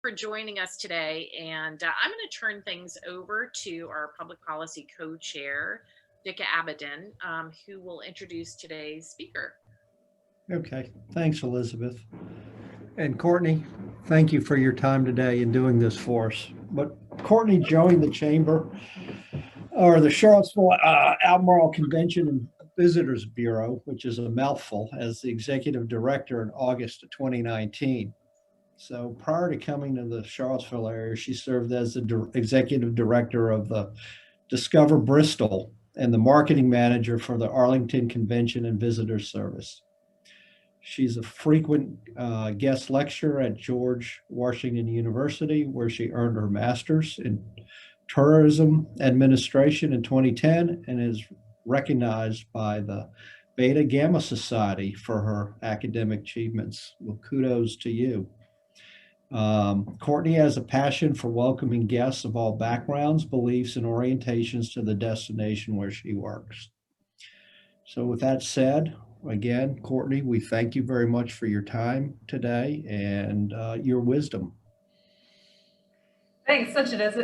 For joining us today. And I'm going to turn things over to our public policy co-chair, Dika Abedin, who will introduce today's speaker. Okay, thanks, Elizabeth. And Courtney, thank you for your time today in doing this for us. But Courtney joined the chamber or the Charlottesville Albemarle Convention and Visitors Bureau, which is a mouthful, as the executive director in August of 2019. So prior to coming to the Charlottesville area, she served as the executive director of the Discover Bristol and the marketing manager for the Arlington Convention and Visitors Service. She's a frequent guest lecturer at George Washington University, where she earned her master's in tourism administration in 2010 and is recognized by the Beta Gamma Society for her academic achievements. Well, kudos to you. Courtney has a passion for welcoming guests of all backgrounds, beliefs, and orientations to the destination where she works. So with that said, again, Courtney, we thank you very much for your time today and your wisdom. Thanks, such as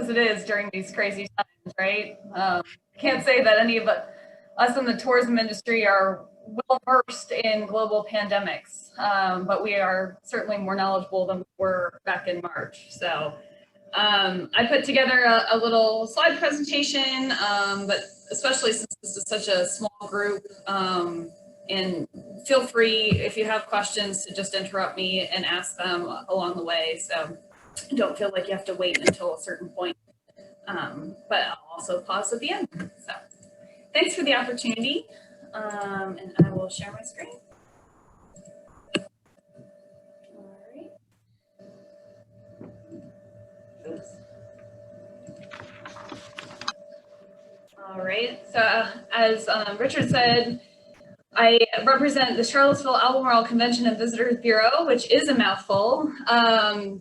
it is during these crazy times, right? I can't say that any of us in the tourism industry are well versed in global pandemics, but we are certainly more knowledgeable than we were back in March. So I put together a little slide presentation, but especially since this is such a small group, and feel free if you have questions to just interrupt me and ask them along the way. So don't feel like you have to wait until a certain point, but I'll also pause at the end. So thanks for the opportunity. And I will share my screen. All right. Oops. All right. So as Richard said, I represent the Charlottesville Albemarle Convention and Visitors Bureau, which is a mouthful. And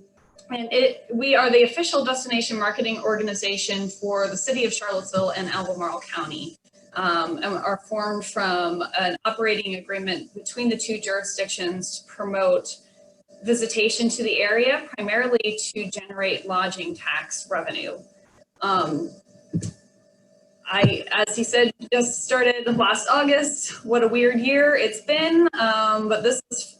we are the official destination marketing organization for the city of Charlottesville and Albemarle County. And are formed from an operating agreement between the two jurisdictions to promote visitation to the area, primarily to generate lodging tax revenue. As he said, just started last August. What a weird year it's been, but this is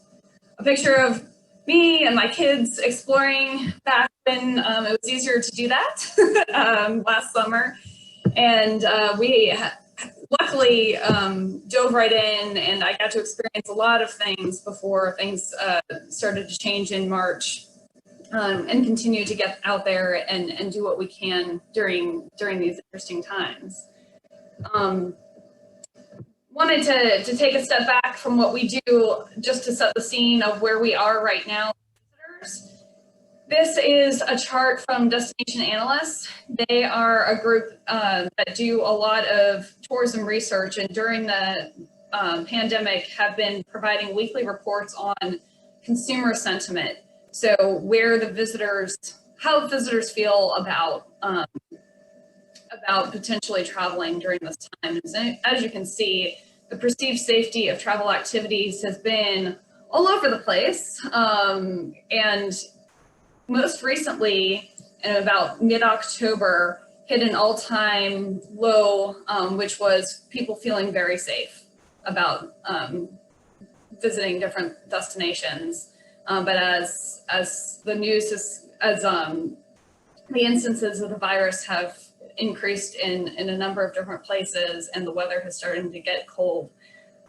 a picture of me and my kids exploring back when it was easier to do that last summer. And we luckily dove right in, and I got to experience a lot of things before things started to change in March, and continue to get out there and do what we can during these interesting times. Wanted to take a step back from what we do just to set the scene of where we are right now. This is a chart from Destination Analysts. They are a group that do a lot of tourism research, and during the pandemic have been providing weekly reports on consumer sentiment. So how visitors feel about potentially traveling during this time. And as you can see, the perceived safety of travel activities has been all over the place, and most recently, in about mid-October, hit an all-time low, which was people feeling very safe about visiting different destinations. But as the news the instances of the virus have increased in a number of different places, and the weather has started to get cold,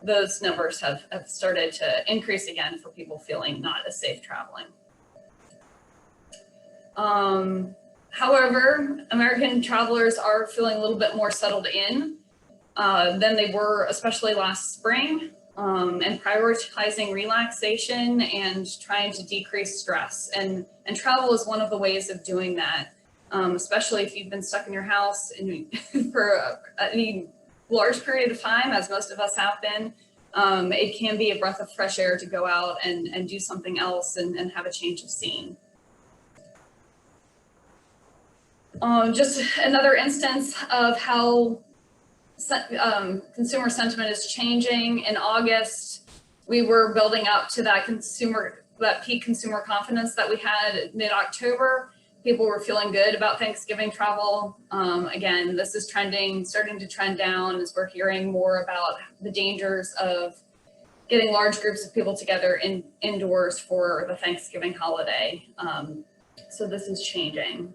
those numbers have started to increase again for people feeling not as safe traveling. However, American travelers are feeling a little bit more settled in than they were, especially last spring, and prioritizing relaxation and trying to decrease stress. And travel is one of the ways of doing that, especially if you've been stuck in your house for any large period of time, as most of us have been. It can be a breath of fresh air to go out and do something else and have a change of scene. Just another instance of how consumer sentiment is changing. In August, we were building up to that consumer that peak consumer confidence that we had mid-October. People were feeling good about Thanksgiving travel. Again, this is starting to trend down as we're hearing more about the dangers of getting large groups of people together indoors for the Thanksgiving holiday. So this is changing.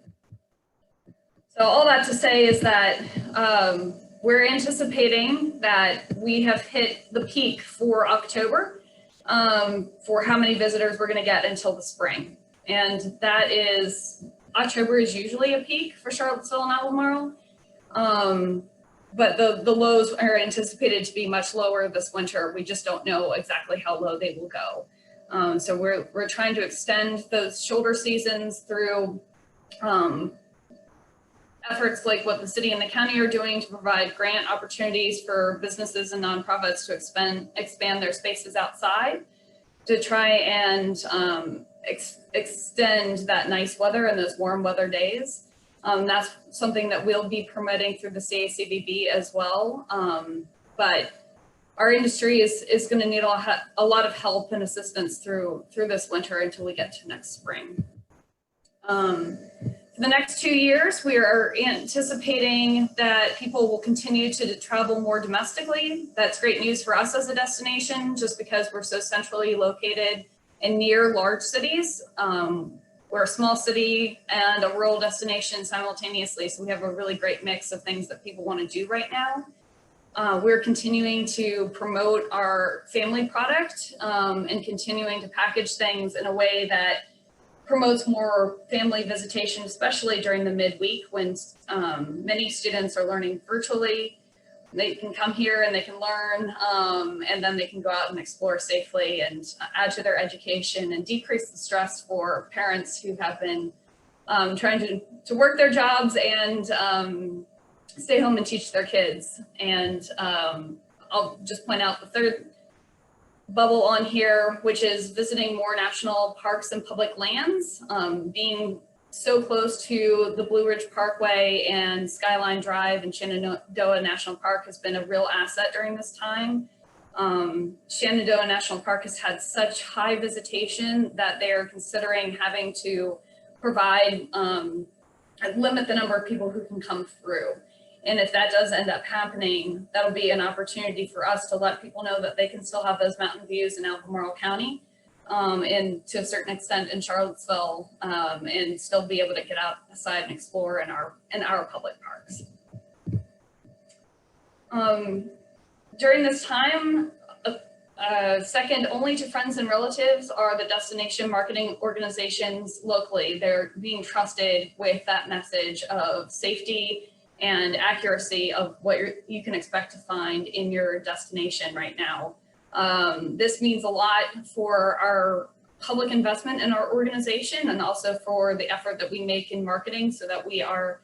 So all that to say is that we're anticipating that we have hit the peak for October for how many visitors we're going to get until the spring. And that is, October is usually a peak for Charlottesville and Albemarle. But the lows are anticipated to be much lower this winter. We just don't know exactly how low they will go. So we're trying to extend those shoulder seasons through efforts like what the city and the county are doing to provide grant opportunities for businesses and nonprofits to expand their spaces outside, to try and extend that nice weather and those warm weather days. That's something that we'll be promoting through the CACVB as well. But our industry is going to need a lot of help and assistance through this winter until we get to next spring. For the next 2 years, we are anticipating that people will continue to travel more domestically. That's great news for us as a destination, just because we're so centrally located and near large cities. We're a small city and a rural destination simultaneously, so we have a really great mix of things that people want to do right now. We're continuing to promote our family product and continuing to package things in a way that promotes more family visitation, especially during the midweek when many students are learning virtually. They can come here and they can learn, and then they can go out and explore safely and add to their education and decrease the stress for parents who have been trying to work their jobs and stay home and teach their kids. And I'll just point out the third bubble on here, which is visiting more national parks and public lands. So close to the Blue Ridge Parkway and Skyline Drive and Shenandoah National Park has been a real asset during this time. Shenandoah National Park has had such high visitation that they are considering having to provide, limit the number of people who can come through. And if that does end up happening, that'll be an opportunity for us to let people know that they can still have those mountain views in Albemarle County. And to a certain extent in Charlottesville, and still be able to get outside and explore in our public parks. During this time, second only to friends and relatives are the destination marketing organizations locally. They're being trusted with that message of safety and accuracy of what you can expect to find in your destination right now. This means a lot for our public investment in our organization and also for the effort that we make in marketing so that we are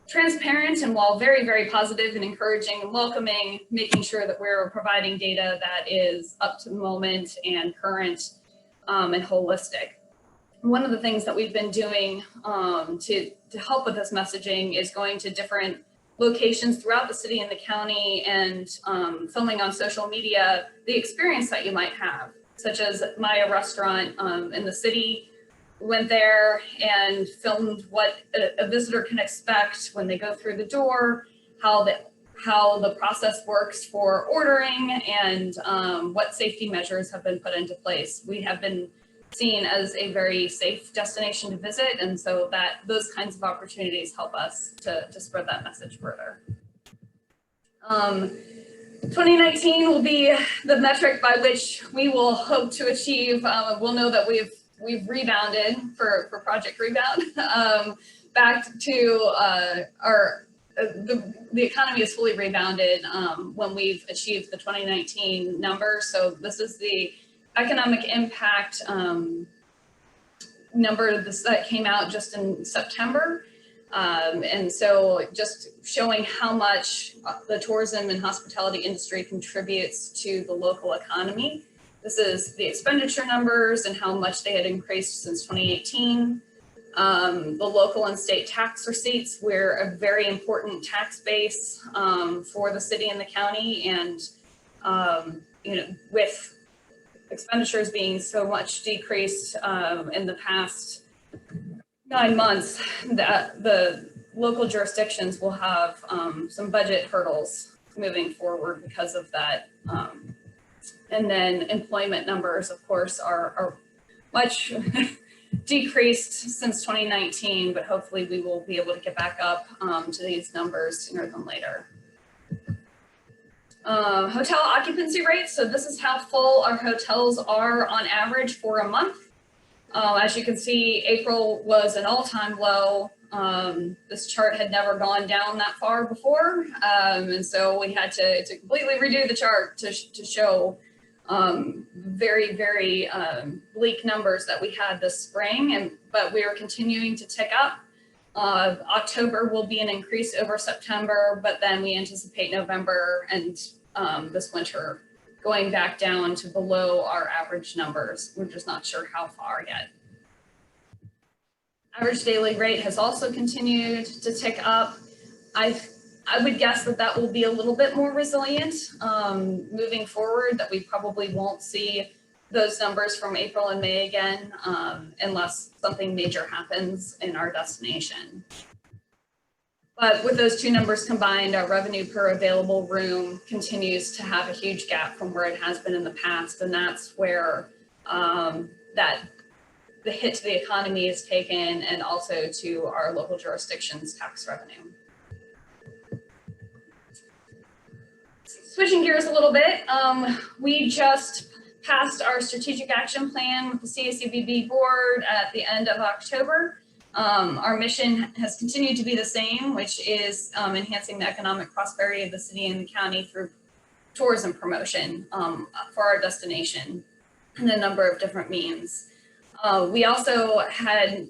transparent and, while very, very positive and encouraging and welcoming, making sure that we're providing data that is up to the moment and current and holistic. One of the things that we've been doing to help with this messaging is going to different locations throughout the city and the county and filming on social media the experience that you might have, such as Maya Restaurant in the city. Went there and filmed what a visitor can expect when they go through the door, how the process works for ordering, and what safety measures have been put into place. We have been seen as a very safe destination to visit, and so that those kinds of opportunities help us to spread that message further. 2019 will be the metric by which we will hope to achieve. We'll know that we've rebounded for Project Rebound back to the economy is fully rebounded when we've achieved the 2019 numbers. So this is the economic impact number that came out just in September. And so just showing how much the tourism and hospitality industry contributes to the local economy. This is the expenditure numbers and how much they had increased since 2018. The local and state tax receipts, we're a very important tax base for the city and the county. And with expenditures being so much decreased in the past 9 months, that the local jurisdictions will have some budget hurdles moving forward because of that. And then employment numbers, of course, are much decreased since 2019, but hopefully we will be able to get back up to these numbers sooner than later. Hotel occupancy rates. So this is how full our hotels are on average for a month. As you can see, April was an all-time low. This chart had never gone down that far before. And so we had to completely redo the chart to show very, very bleak numbers that we had this spring, but we are continuing to tick up. October will be an increase over September, but then we anticipate November and this winter going back down to below our average numbers. We're just not sure how far yet. Average daily rate has also continued to tick up. I would guess that will be a little bit more resilient moving forward, that we probably won't see those numbers from April and May again unless something major happens in our destination. But with those two numbers combined, our revenue per available room continues to have a huge gap from where it has been in the past. And that's where the hit to the economy is taken, and also to our local jurisdiction's tax revenue. Switching gears a little bit, we just passed our strategic action plan with the CACBB board at the end of October. Our mission has continued to be the same, which is enhancing the economic prosperity of the city and the county through tourism promotion for our destination in a number of different means. We also had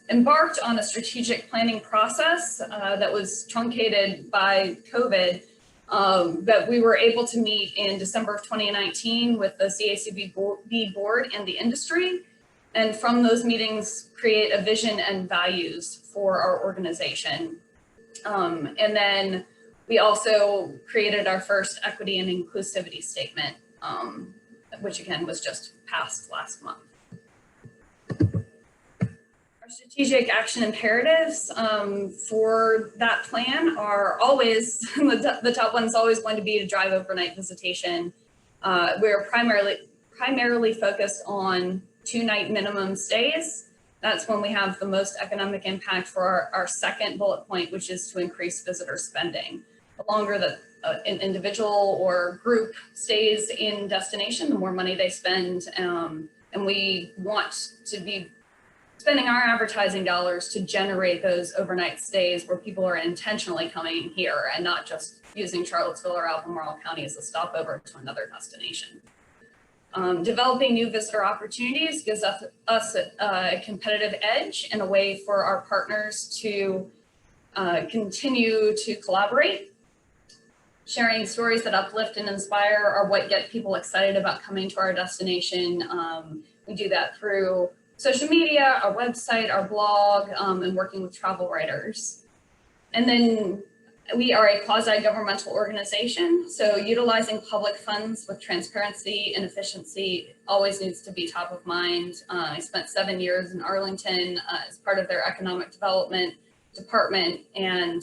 embarked on a strategic planning process that was truncated by COVID, that we were able to meet in December of 2019 with the CACBB board and the industry. And from those meetings, create a vision and values for our organization. And then we also created our first equity and inclusivity statement, which again was just passed last month. Our strategic action imperatives for that plan are always, the top one's always going to be to drive overnight visitation. We're primarily focused on 2-night minimum stays. That's when we have the most economic impact for our second bullet point, which is to increase visitor spending. The longer that an individual or group stays in destination, the more money they spend. And we want to be spending our advertising dollars to generate those overnight stays where people are intentionally coming here and not just using Charlottesville or Albemarle County as a stopover to another destination. Developing new visitor opportunities gives us a competitive edge and a way for our partners to continue to collaborate. Sharing stories that uplift and inspire are what get people excited about coming to our destination. We do that through social media, our website, our blog, and working with travel writers. And then we are a quasi-governmental organization, so utilizing public funds with transparency and efficiency always needs to be top of mind. I spent 7 years in Arlington as part of their economic development department, and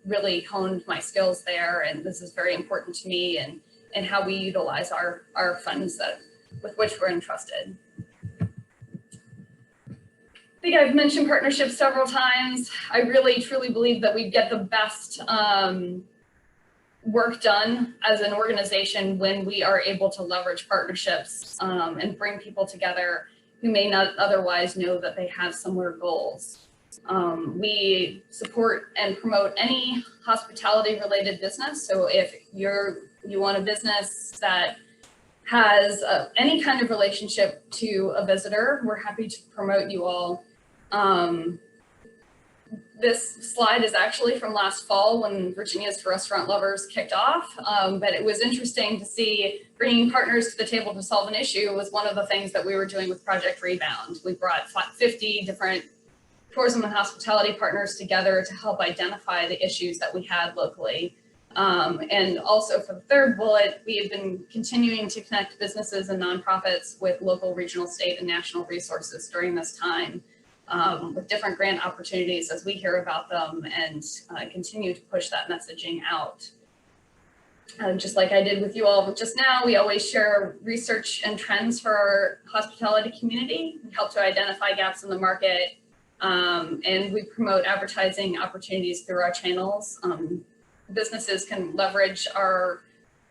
really honed my skills there. And this is very important to me and how we utilize our funds with which we're entrusted. I think I've mentioned partnerships several times. I really truly believe that we get the best work done as an organization when we are able to leverage partnerships and bring people together who may not otherwise know that they have similar goals. We support and promote any hospitality related business. So if you want a business that has any kind of relationship to a visitor, we're happy to promote you all. This slide is actually from last fall when Virginia's for Restaurant Lovers kicked off, but it was interesting to see bringing partners to the table to solve an issue was one of the things that we were doing with Project Rebound. We brought 50 different tourism and hospitality partners together to help identify the issues that we had locally. And also for the third bullet, we have been continuing to connect businesses and nonprofits with local, regional, state, and national resources during this time, with different grant opportunities as we hear about them, and continue to push that messaging out. Just like I did with you all just now, we always share research and trends for our hospitality community. We help to identify gaps in the market, and we promote advertising opportunities through our channels. Businesses can leverage our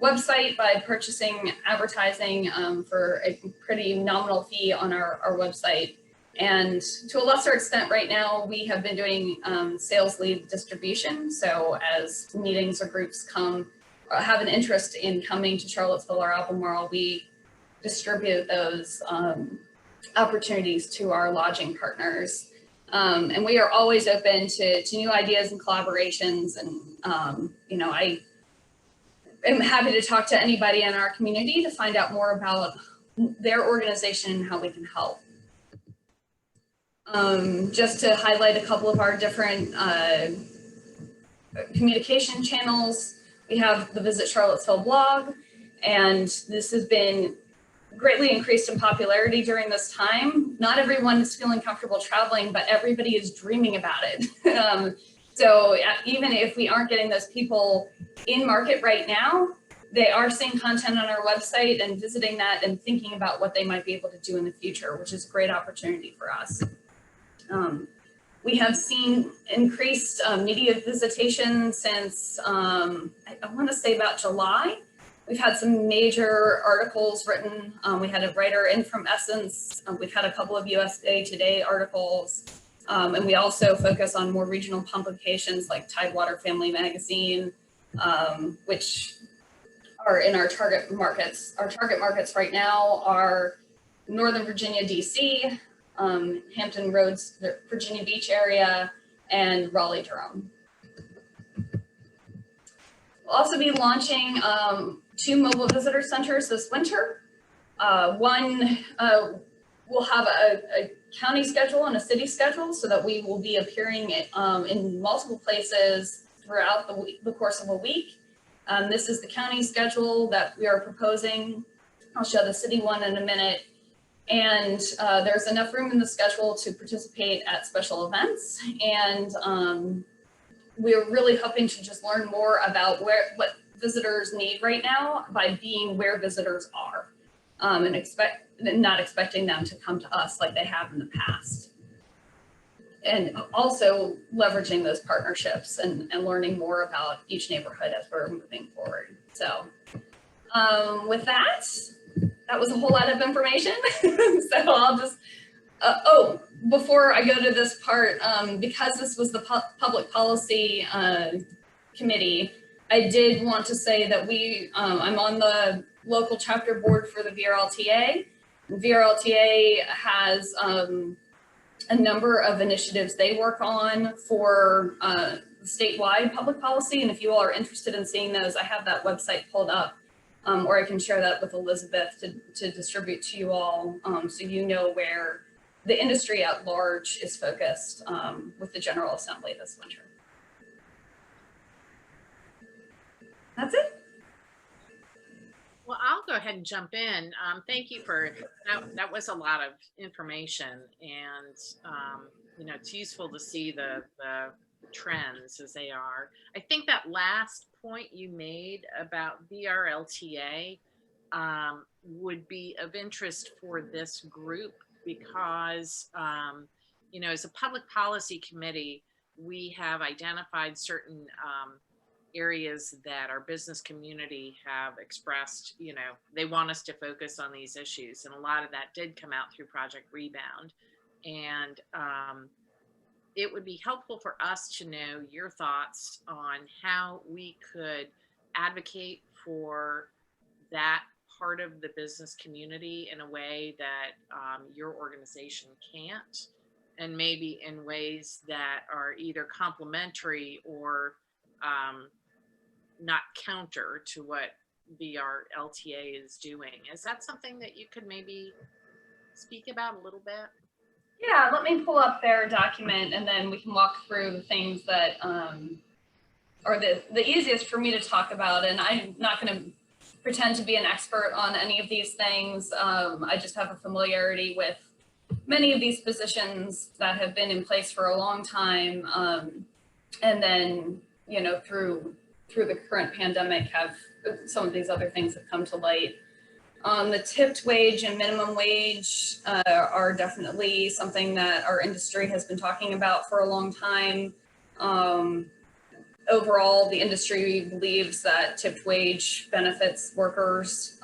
website by purchasing advertising for a pretty nominal fee on our website. And to a lesser extent right now, we have been doing sales lead distribution. So as meetings or groups have an interest in coming to Charlottesville or Albemarle, we distribute those opportunities to our lodging partners. And we are always open to new ideas and collaborations. And, you know, I am happy to talk to anybody in our community to find out more about their organization and how we can help. Just to highlight a couple of our different communication channels, we have the Visit Charlottesville blog, and this has been greatly increased in popularity during this time. Not everyone is feeling comfortable traveling, but everybody is dreaming about it. So even if we aren't getting those people in market right now, they are seeing content on our website and visiting that and thinking about what they might be able to do in the future, which is a great opportunity for us. We have seen increased media visitation since, I want to say about July. We've had some major articles written. We had a writer in from Essence. We've had a couple of USA Today articles. And we also focus on more regional publications like Tidewater Family Magazine, which are in our target markets. Our target markets right now are Northern Virginia, DC, Hampton Roads, Virginia Beach area, and Raleigh, Durham. We'll also be launching 2 mobile visitor centers this winter. One will have a county schedule and a city schedule so that we will be appearing in multiple places throughout the course of a week. This is the county schedule that we are proposing. I'll show the city one in a minute. And there's enough room in the schedule to participate at special events. And we're really hoping to just learn more about what visitors need right now by being where visitors are, and not expecting them to come to us like they have in the past. And also leveraging those partnerships and learning more about each neighborhood as we're moving forward. So with that was a whole lot of information. So I'll just, before I go to this part, because this was the public policy committee, I did want to say that I'm on the local chapter board for the VRLTA. VRLTA has a number of initiatives they work on for statewide public policy. And if you all are interested in seeing those, I have that website pulled up, or I can share that with Elizabeth to distribute to you all, so you know where the industry at large is focused with the General Assembly this winter. That's it. Well, I'll go ahead and jump in. Thank you for that was a lot of information, and you know, it's useful to see the trends as they are. I think that last point you made about VRLTA would be of interest for this group because you know, as a public policy committee, we have identified certain areas that our business community have expressed, you know, they want us to focus on these issues. And a lot of that did come out through Project Rebound. And it would be helpful for us to know your thoughts on how we could advocate for that part of the business community in a way that your organization can't, and maybe in ways that are either complementary or not counter to what VRLTA is doing. Is that something that you could maybe speak about a little bit? Yeah, let me pull up their document and then we can walk through the things that are the easiest for me to talk about, and I'm not going to pretend to be an expert on any of these things. I just have a familiarity with many of these positions that have been in place for a long time, and then, you know, through the current pandemic, have some of these other things have come to light. The tipped wage and minimum wage are definitely something that our industry has been talking about for a long time. Overall, the industry believes that tipped wage benefits workers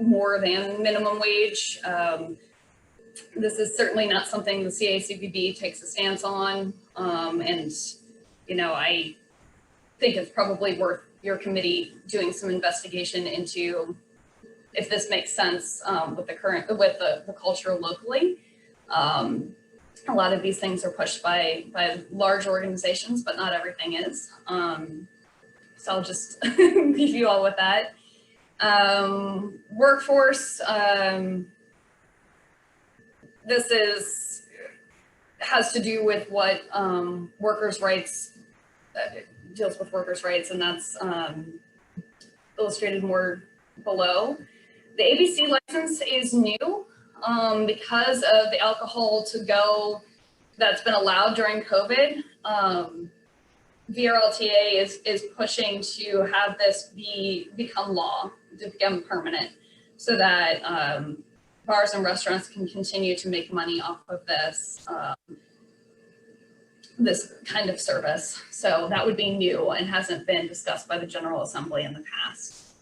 more than minimum wage. This is certainly not something the CACPB takes a stance on. And, you know, I think it's probably worth your committee doing some investigation into if this makes sense with the culture locally. A lot of these things are pushed by large organizations, but not everything is. So I'll just leave you all with that. Workforce, this has to do with what workers' rights, deals with workers' rights, and that's illustrated more below. The ABC license is new because of the alcohol to go that's been allowed during COVID. VRLTA is pushing to have this become law, to become permanent, so that bars and restaurants can continue to make money off of this this kind of service. So that would be new and hasn't been discussed by the General Assembly in the past.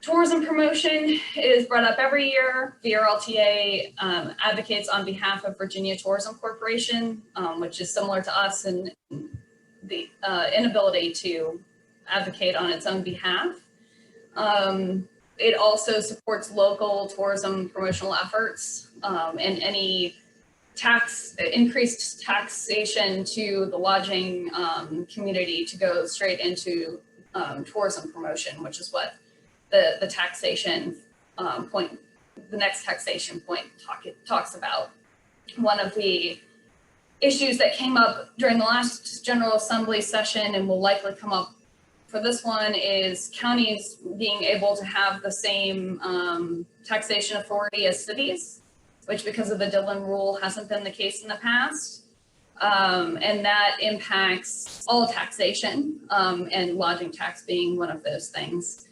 Tourism promotion is brought up every year. VRLTA advocates on behalf of Virginia Tourism Corporation, which is similar to us in the inability to advocate on its own behalf. It also supports local tourism promotional efforts, and any increased taxation to the lodging community to go straight into tourism promotion, which is what the taxation point, the next taxation point talks about. One of the issues that came up during the last General Assembly session and will likely come up for this one is counties being able to have the same taxation authority as cities, which because of the Dillon rule hasn't been the case in the past. And that impacts all taxation, and lodging tax being one of those things.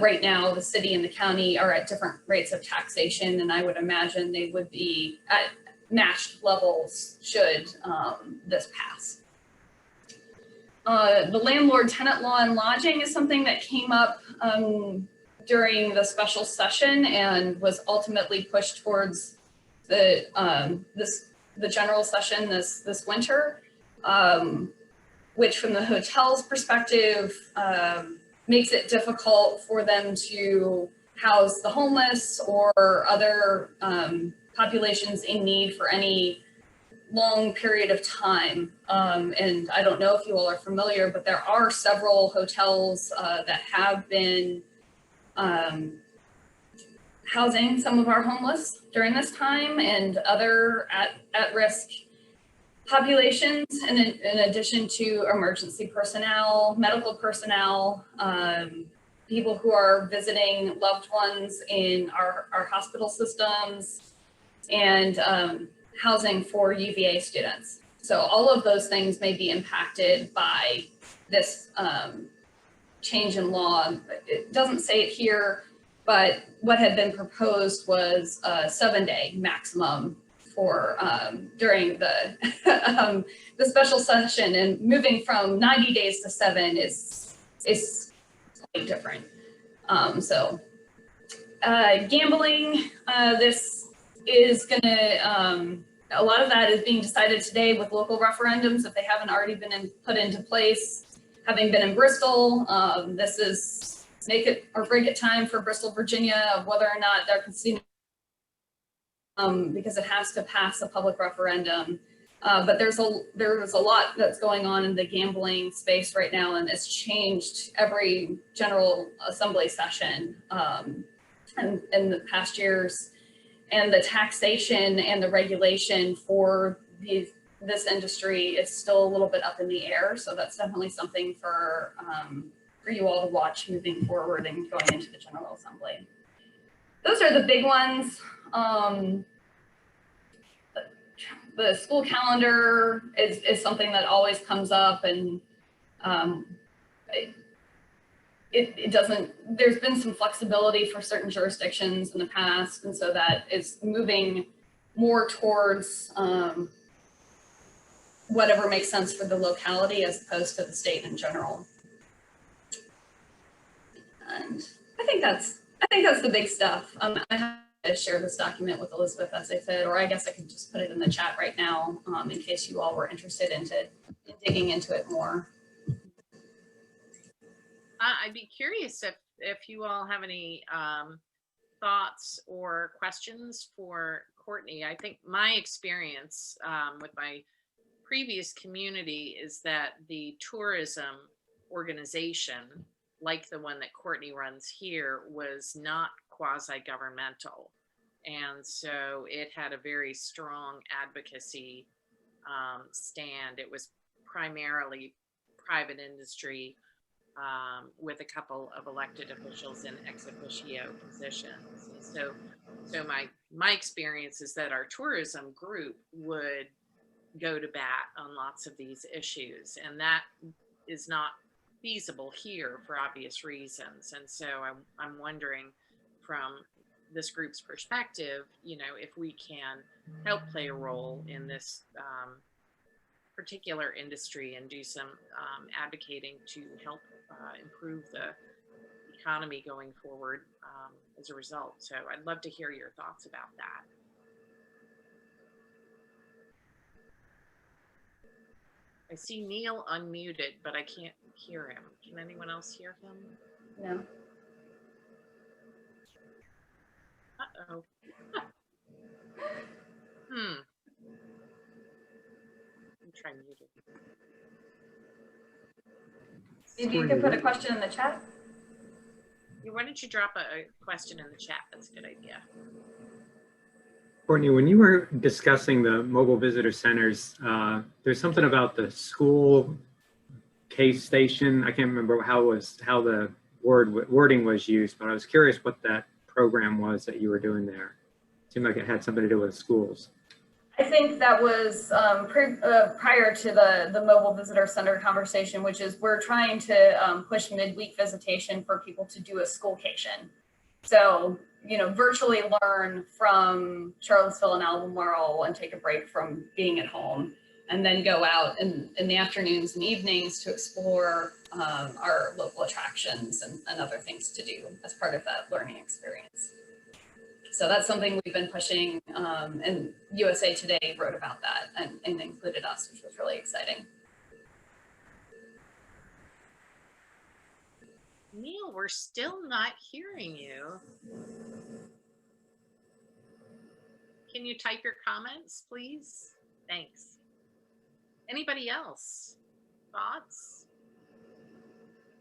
Right now, the city and the county are at different rates of taxation, and I would imagine they would be at matched levels should this pass. The landlord tenant law and lodging is something that came up during the special session and was ultimately pushed towards the general session this winter, which from the hotel's perspective makes it difficult for them to house the homeless or other populations in need for any long period of time. And I don't know if you all are familiar, but there are several hotels that have been housing some of our homeless during this time and other at-risk populations, and in addition to emergency personnel, medical personnel, people who are visiting loved ones in our hospital systems, and housing for UVA students. So all of those things may be impacted by this change in law. It doesn't say it here, but what had been proposed was a 7-day maximum for during the the special session, and moving from 90 days to 7 is quite different. Gambling, this is gonna, a lot of that is being decided today with local referendums if they haven't already been put into place. Having been in Bristol, this is make it or break it time for Bristol, Virginia, of whether or not their casino, because it has to pass a public referendum. But there's a lot that's going on in the gambling space right now, and it's changed every General Assembly session in the past years. And the taxation and the regulation for this industry is still a little bit up in the air. So that's definitely something for you all to watch moving forward and going into the General Assembly. Those are the big ones. The school calendar is something that always comes up, and it doesn't, there's been some flexibility for certain jurisdictions in the past, and so that is moving more towards whatever makes sense for the locality as opposed to the state in general. And I think that's the big stuff. I have to share this document with Elizabeth, as I said, or I guess I could just put it in the chat right now in case you all were interested in digging into it more. I'd be curious if you all have any thoughts or questions for Courtney. I think my experience with my previous community is that the tourism organization, like the one that Courtney runs here, was not quasi-governmental. And so it had a very strong advocacy stand. It was primarily private industry with a couple of elected officials in ex officio positions. So my experience is that our tourism group would go to bat on lots of these issues, and that is not feasible here for obvious reasons. And so I'm wondering, from this group's perspective, you know, if we can help play a role in this particular industry and do some advocating to help improve the economy going forward as a result. So I'd love to hear your thoughts about that. I see Neil unmuted, but I can't hear him. Can anyone else hear him? No. Uh-oh. I'm trying to mute it. Maybe you can put a question in the chat. Yeah, why don't you drop a question in the chat? That's a good idea. Courtney, when you were discussing the mobile visitor centers, there's something about the school case station. I can't remember how the wording was used, but I was curious what that program was that you were doing there. It seemed like it had something to do with schools. I think that was prior to the mobile visitor center conversation, which is we're trying to push midweek visitation for people to do a schoolcation. So, you know, virtually learn from Charlottesville and Albemarle and take a break from being at home, and then go out in the afternoons and evenings to explore our local attractions and other things to do as part of that learning experience. So that's something we've been pushing, and USA Today wrote about that and included us, which was really exciting. Neil, we're still not hearing you. Can you type your comments, please? Thanks. Anybody else? Thoughts?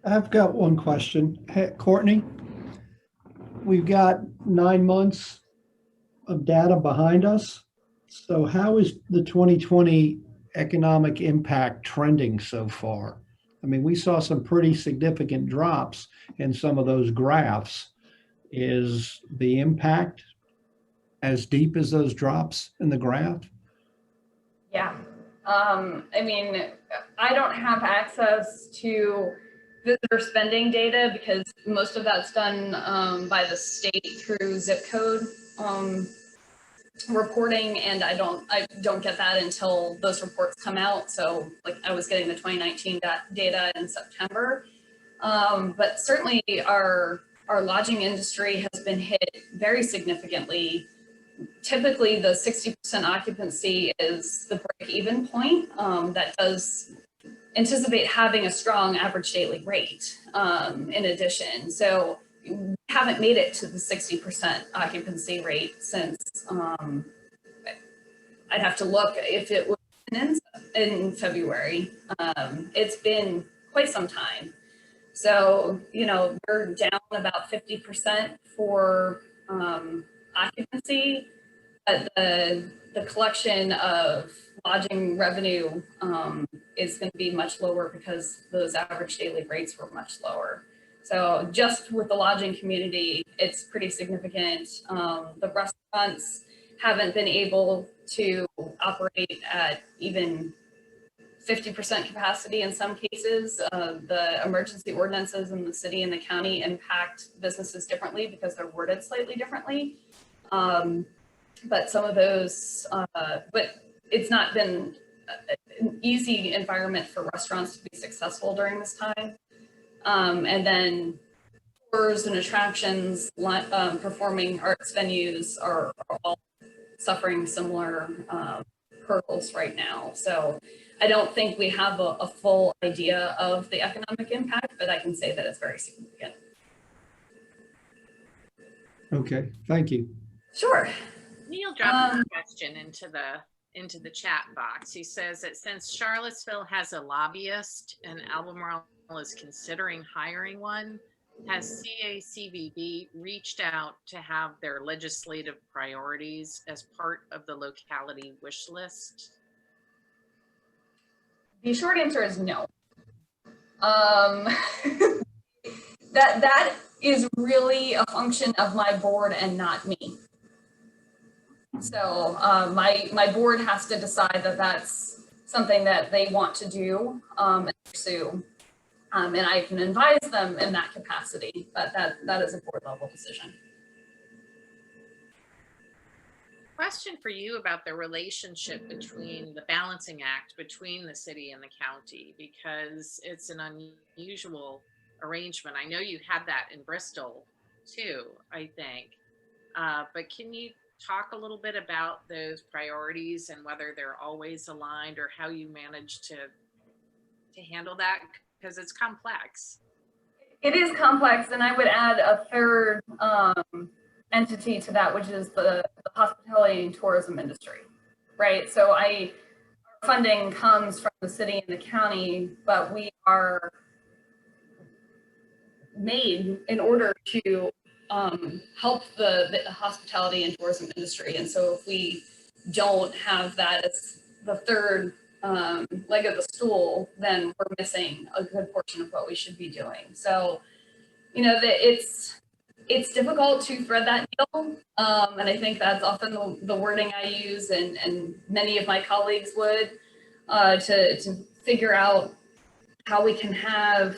I've got one question. Hey, Courtney, we've got 9 months of data behind us. So how is the 2020 economic impact trending so far? I mean, we saw some pretty significant drops in some of those graphs. Is the impact as deep as those drops in the graph? Yeah. I mean, I don't have access to visitor spending data because most of that's done by the state through zip code reporting, and I don't get that until those reports come out. So like I was getting the 2019 data in September, but certainly our lodging industry has been hit very significantly. Typically the 60% occupancy is the break-even point. That does anticipate having a strong average daily rate in addition. So we haven't made it to the 60% occupancy rate since, I'd have to look if it was in February. It's been quite some time. So, you know, we're down about 50% for occupancy, but the collection of lodging revenue is going to be much lower because those average daily rates were much lower. So just with the lodging community, it's pretty significant. The restaurants haven't been able to operate at even 50% capacity in some cases. The emergency ordinances in the city and the county impact businesses differently because they're worded slightly differently. But some of those, but it's not been an easy environment for restaurants to be successful during this time. And then tours and attractions, performing arts venues are all suffering similar hurdles right now. So I don't think we have a full idea of the economic impact, but I can say that it's very significant. Okay, thank you. Sure. Neil dropped a question into the chat box. He says that since Charlottesville has a lobbyist and Albemarle is considering hiring one, has CACVB reached out to have their legislative priorities as part of the locality wish list? The short answer is no. That is really a function of my board and not me. So my board has to decide that that's something that they want to do and pursue. And I can advise them in that capacity, but that is a board level decision. Question for you about the relationship between the balancing act between the city and the county, because it's an unusual arrangement. I know you had that in Bristol too, I think. But can you talk a little bit about those priorities and whether they're always aligned or how you manage to handle that? Because it's complex. It is complex, and I would add a third entity to that, which is the hospitality and tourism industry, right? So our funding comes from the city and the county, but we are made in order to help the hospitality and tourism industry. And so if we don't have that as the third leg of the stool, then we're missing a good portion of what we should be doing. So, you know, it's difficult to thread that needle. And I think that's often the wording I use and many of my colleagues would to figure out how we can have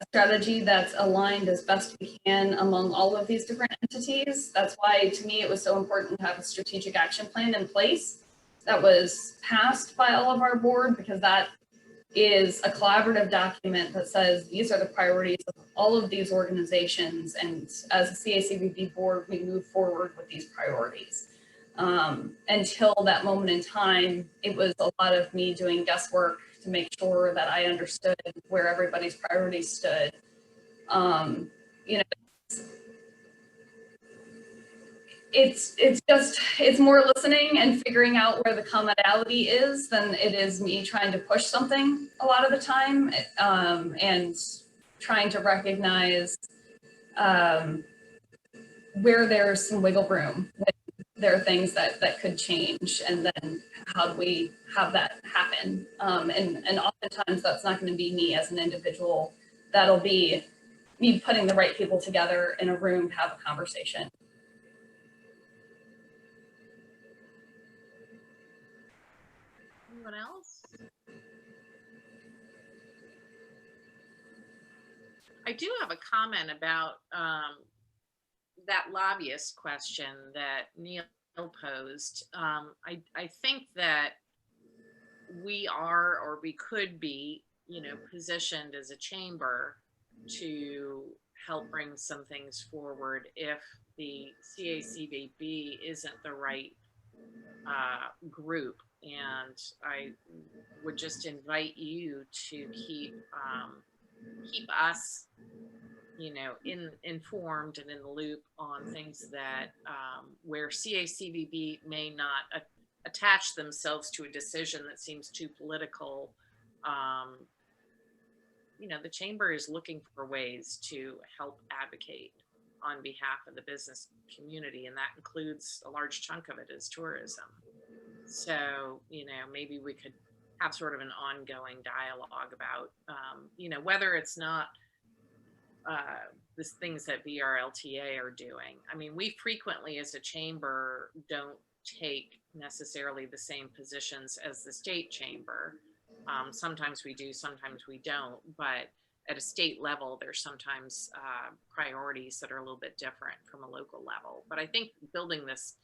a strategy that's aligned as best we can among all of these different entities. That's why, to me, it was so important to have a strategic action plan in place that was passed by all of our board, because that is a collaborative document that says these are the priorities of all of these organizations, and as a CACVB board, we move forward with these priorities. Until that moment in time, it was a lot of me doing guesswork to make sure that I understood where everybody's priorities stood. You know, it's more listening and figuring out where the commonality is than it is me trying to push something a lot of the time, and trying to recognize where there's some wiggle room, when there are things that could change, and then how do we have that happen? And oftentimes that's not going to be me as an individual. That'll be me putting the right people together in a room to have a conversation. Anyone else? I do have a comment about that lobbyist question that Neil posed. I think that we are, or we could be, you know, positioned as a chamber to help bring some things forward if the CACVB isn't the right group. And I would just invite you to keep us, you know, informed and in the loop on things that where CACVB may not attach themselves to a decision that seems too political. You know, the chamber is looking for ways to help advocate on behalf of the business community, and that includes a large chunk of it is tourism. So, maybe we could have sort of an ongoing dialogue about, whether it's not the things that VRLTA are doing. I mean, we frequently as a chamber don't take necessarily the same positions as the state chamber. Sometimes we do, sometimes we don't, but at a state level, there's sometimes priorities that are a little bit different from a local level. But I think building this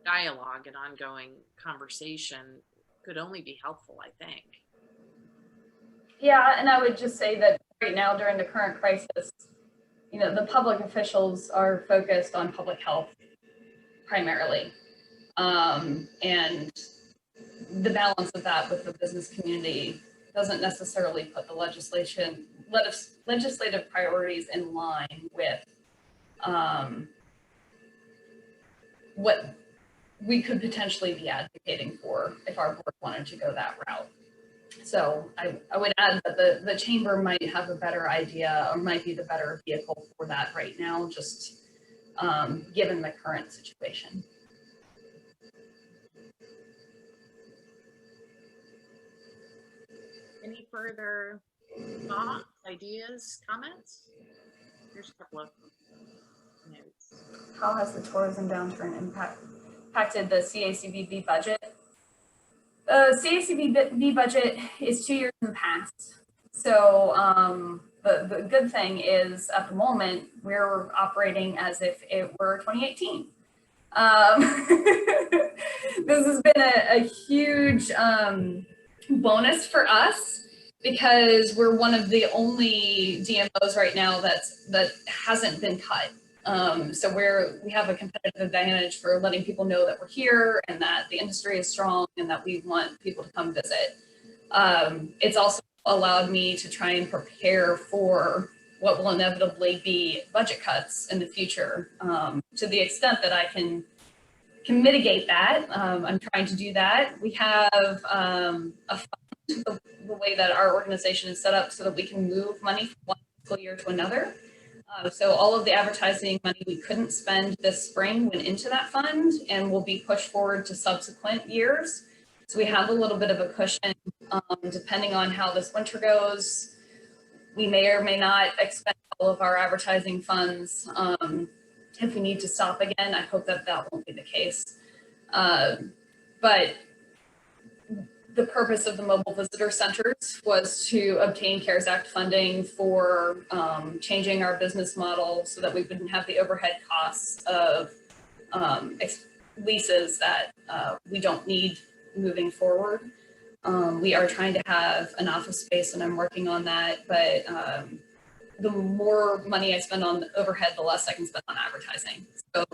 dialogue and ongoing conversation could only be helpful, I think. Yeah, and I would just say that right now during the current crisis, the public officials are focused on public health primarily. And the balance of that with the business community doesn't necessarily put the legislative priorities in line with what we could potentially be advocating for if our board wanted to go that route. So I would add that the chamber might have a better idea or might be the better vehicle for that right now, just given the current situation. Any further thoughts, ideas, comments? Here's a couple of notes. How has the tourism downturn impacted the CACVB budget? The CACVB budget is 2 years in the past. So the good thing is at the moment, we're operating as if it were 2018. This has been a huge bonus for us because we're one of the only DMOs right now that hasn't been cut. So we have a competitive advantage for letting people know that we're here and that the industry is strong and that we want people to come visit. It's also allowed me to try and prepare for what will inevitably be budget cuts in the future, to the extent that I can mitigate that. I'm trying to do that. We have a fund, the way that our organization is set up so that we can move money from one fiscal year to another. So all of the advertising money we couldn't spend this spring went into that fund and will be pushed forward to subsequent years. So we have a little bit of a cushion, depending on how this winter goes. We may or may not expend all of our advertising funds. If we need to stop again, I hope that won't be the case. But the purpose of the mobile visitor centers was to obtain CARES Act funding for changing our business model so that we wouldn't have the overhead costs of leases that we don't need moving forward. We are trying to have an office space and I'm working on that, but the more money I spend on overhead, the less I can spend on advertising. So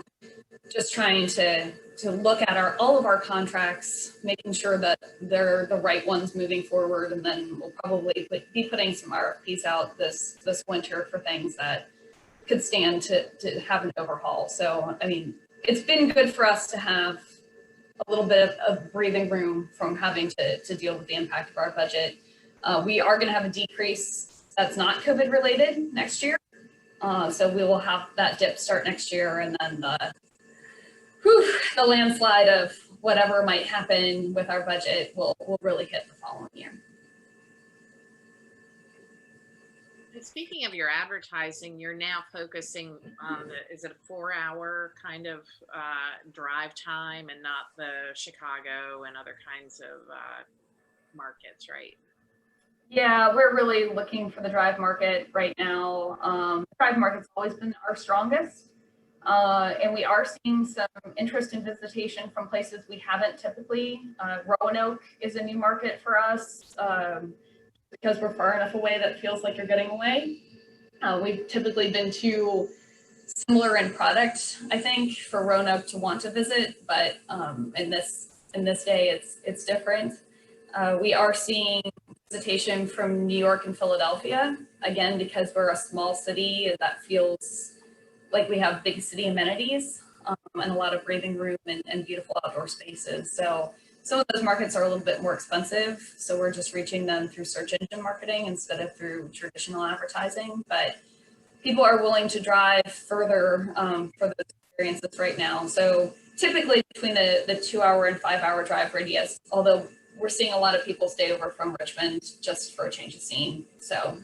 just trying to look at all of our contracts, making sure that they're the right ones moving forward. And then we'll probably be putting some RFPs out this winter for things that could stand to have an overhaul. So, I mean, it's been good for us to have a little bit of breathing room from having to deal with the impact of our budget. We are going to have a decrease that's not COVID related next year. So we will have that dip start next year, and then the landslide of whatever might happen with our budget will really hit the following year. And speaking of your advertising, you're now focusing on is it a 4-hour kind of drive time and not the Chicago and other kinds of markets, right? Yeah, we're really looking for the drive market right now. The drive market's always been our strongest. And we are seeing some interest in visitation from places we haven't typically. Roanoke is a new market for us because we're far enough away that it feels like you're getting away. We've typically been too similar in product, I think, for Roanoke to want to visit, but in this day, it's different. We are seeing visitation from New York and Philadelphia, again, because we're a small city that feels like we have big city amenities and a lot of breathing room and beautiful outdoor spaces. So some of those markets are a little bit more expensive. So we're just reaching them through search engine marketing instead of through traditional advertising. But people are willing to drive further for those experiences right now. So typically between the 2-hour and 5-hour drive radius, although we're seeing a lot of people stay over from Richmond just for a change of scene. So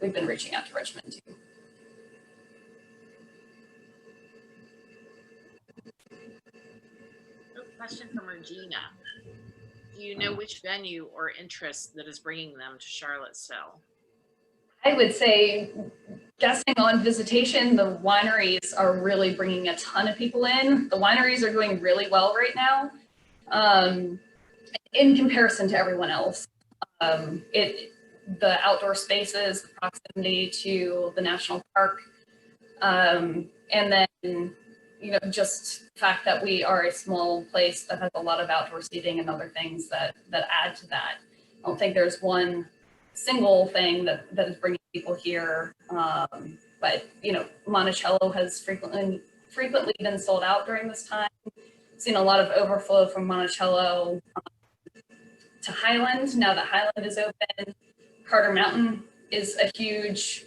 we've been reaching out to Richmond too. Question from Regina. Do you know which venue or interest that is bringing them to Charlottesville? I would say, guessing on Visitation, the wineries are really bringing a ton of people in. The wineries are doing really well right now in comparison to everyone else. The outdoor spaces, the proximity to the national park, and then just the fact that we are a small place that has a lot of outdoor seating and other things that add to that. I don't think there's one single thing that is bringing people here, but Monticello has frequently been sold out during this time. Seen a lot of overflow from Monticello to Highland. Now that Highland is open, Carter Mountain is a huge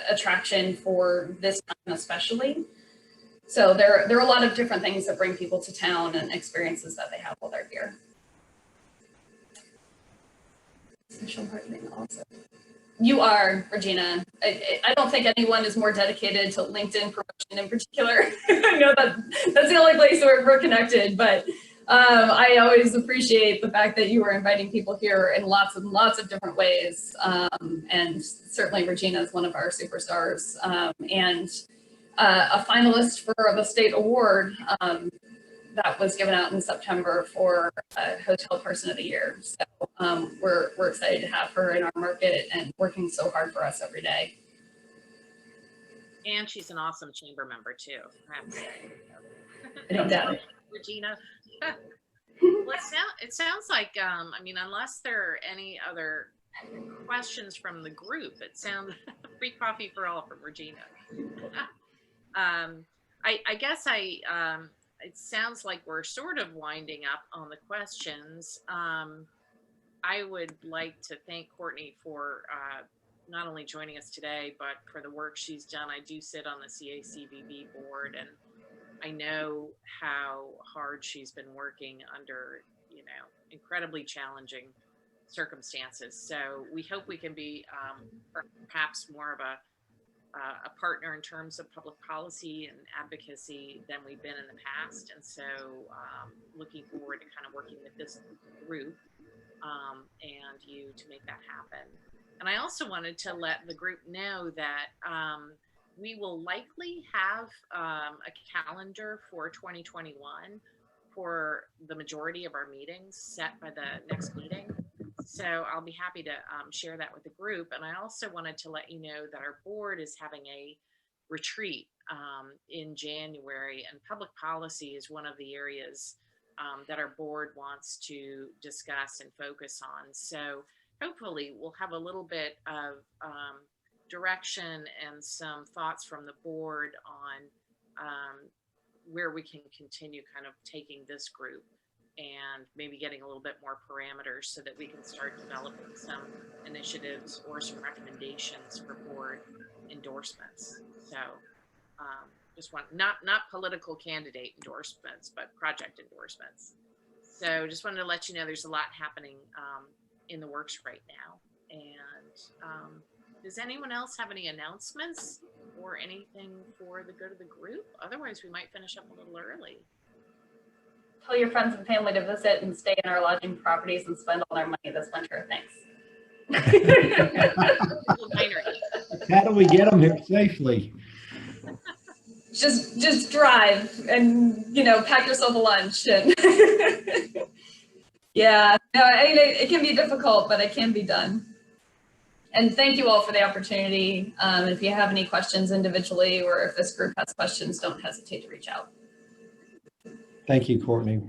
attraction for this time especially. So there are a lot of different things that bring people to town and experiences that they have while they're here. Social marketing also. You are, Regina. I don't think anyone is more dedicated to LinkedIn promotion in particular. I know that's the only place where we're connected, but I always appreciate the fact that you are inviting people here in lots and lots of different ways. And certainly Regina is one of our superstars and a finalist for the state award that was given out in September for Hotel Person of the Year. So we're excited to have her in our market and working so hard for us every day. And she's an awesome chamber member too, I have to say. I don't doubt it. Regina. Well, it sounds like, unless there are any other questions from the group, it sounds free coffee for all from Regina. I guess it sounds like we're sort of winding up on the questions. I would like to thank Courtney for not only joining us today, but for the work she's done. I do sit on the CACVB board, and I know how hard she's been working under, incredibly challenging circumstances. So we hope we can be perhaps more of a partner in terms of public policy and advocacy than we've been in the past. And so looking forward to kind of working with this group and you to make that happen. And I also wanted to let the group know that we will likely have a calendar for 2021 for the majority of our meetings set by the next meeting. So I'll be happy to share that with the group. And I also wanted to let you know that our board is having a retreat in January, and public policy is one of the areas that our board wants to discuss and focus on. So hopefully we'll have a little bit of direction and some thoughts from the board on where we can continue kind of taking this group and maybe getting a little bit more parameters so that we can start developing some initiatives or some recommendations for board endorsements. So just want not political candidate endorsements, but project endorsements. So just wanted to let you know there's a lot happening in the works right now. And does anyone else have any announcements or anything for the good of the group? Otherwise, we might finish up a little early. Tell your friends and family to visit and stay in our lodging properties and spend all their money this winter. Thanks. How do we get them here safely? Just drive and, pack yourself a lunch. And yeah, no, it can be difficult, but it can be done. And thank you all for the opportunity. If you have any questions individually or if this group has questions, don't hesitate to reach out. Thank you, Courtney.